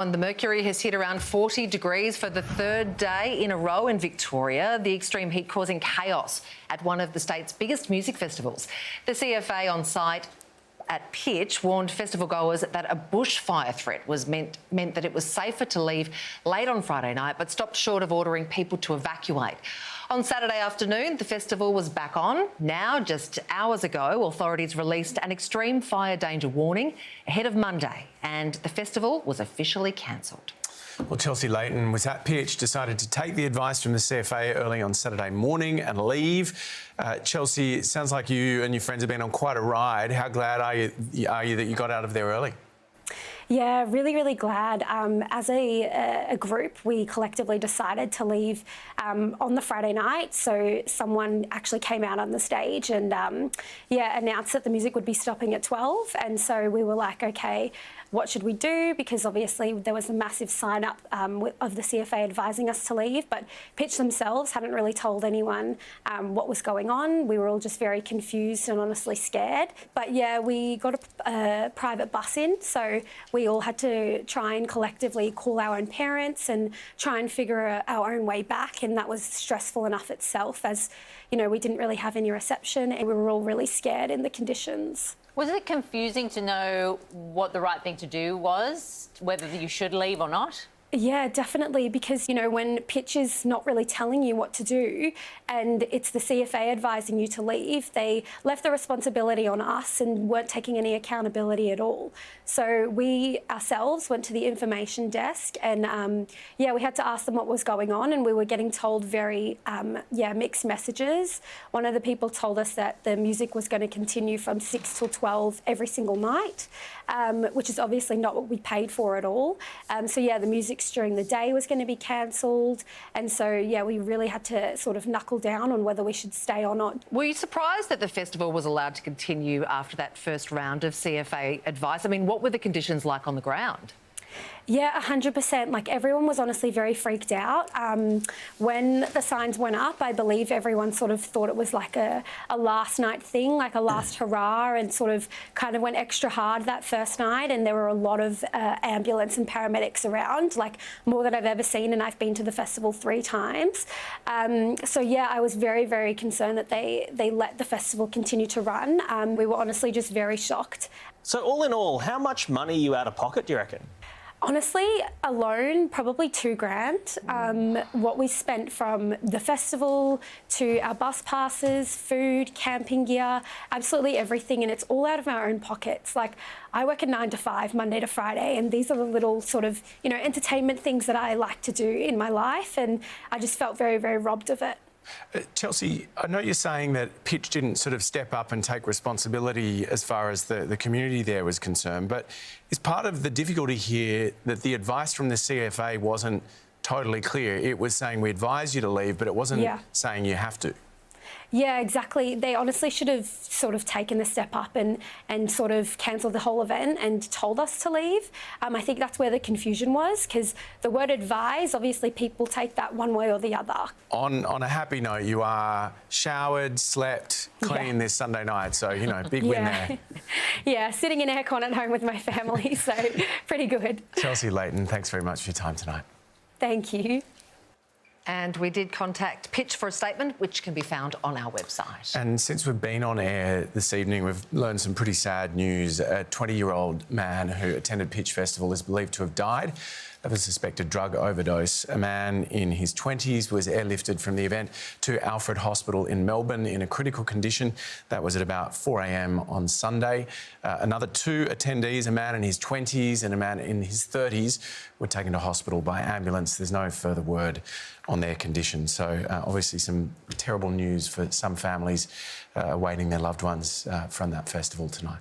And the mercury has hit around 40 degrees for the third day in a row in Victoria. The extreme heat causing chaos at one of the state's biggest music festivals. The CFA on site at Pitch warned festival goers that a bushfire threat was meant that it was safer to leave late on Friday night, but stopped short of ordering people to evacuate. On Saturday afternoon, the festival was back on. Now, just hours ago, authorities released an extreme fire danger warning ahead of Monday, and the festival was officially cancelled. Well, Chelsea Layton was at Pitch, decided to take the advice from the CFA early on Saturday morning and leave. Chelsea, it sounds like you and your friends have been on quite a ride. How glad are you that you got out of there early? Yeah, really, really glad. As a group, we collectively decided to leave on the Friday night. So someone actually came out on the stage and, announced that the music would be stopping at 12. And so we were like, OK, what should we do? Because obviously there was a massive sign up of the CFA advising us to leave, but Pitch themselves hadn't really told anyone what was going on. We were all just very confused and honestly scared. But yeah, we got a private bus in, so we all had to try and collectively call our own parents and try and figure our own way back, and that was stressful enough itself, as you know, we didn't really have any reception and we were all really scared in the conditions. Was it confusing to know what the right thing to do was, whether you should leave or not? Yeah, definitely, because, you know, when Pitch is not really telling you what to do and it's the CFA advising you to leave, they left the responsibility on us and weren't taking any accountability at all. So we ourselves went to the information desk and, we had to ask them what was going on, and we were getting told very, mixed messages. One of the people told us that the music was going to continue from 6 till 12 every single night, which is obviously not what we paid for at all. The music during the day was going to be cancelled, and so we really had to sort of knuckle down on whether we should stay or not. Were you surprised that the festival was allowed to continue after that first round of CFA advice? I mean, what were the conditions like on the ground? Yeah, 100%. Like, everyone was honestly very freaked out. When the signs went up, I believe everyone sort of thought it was like a last night thing, like a last hurrah, and sort of kind of went extra hard that first night. And there were a lot of ambulance and paramedics around, like more than I've ever seen, and I've been to the festival 3 times. I was very, very concerned that they let the festival continue to run. We were honestly just very shocked. So all in all, how much money are you out of pocket, do you reckon? Honestly, alone, probably $2,000. What we spent from the festival to our bus passes, food, camping gear, absolutely everything, and it's all out of our own pockets. Like, I work a 9 to 5, Monday to Friday, and these are the little sort of, entertainment things that I like to do in my life, and I just felt very, very robbed of it. Chelsea, I know you're saying that Pitch didn't sort of step up and take responsibility as far as the community there was concerned, but is part of the difficulty here that the advice from the CFA wasn't totally clear? It was saying we advise you to leave, but it wasn't saying you have to. Yeah, exactly. They honestly should have sort of taken the step up and sort of cancelled the whole event and told us to leave. I think that's where the confusion was, because the word advise, obviously people take that one way or the other. On a happy note, you are showered, slept, clean this Sunday night, so, big win there. Yeah, sitting in aircon at home with my family, so pretty good. Chelsea Layton, thanks very much for your time tonight. Thank you. And we did contact Pitch for a statement, which can be found on our website. And since we've been on air this evening, we've learned some pretty sad news. A 20-year-old man who attended Pitch Festival is believed to have died of a suspected drug overdose. A man in his 20s was airlifted from the event to Alfred Hospital in Melbourne in a critical condition. That was at about 4 a.m. on Sunday. Another 2 attendees, a man in his 20s and a man in his 30s, were taken to hospital by ambulance. There's no further word on their condition. So obviously some terrible news for some families awaiting their loved ones from that festival tonight.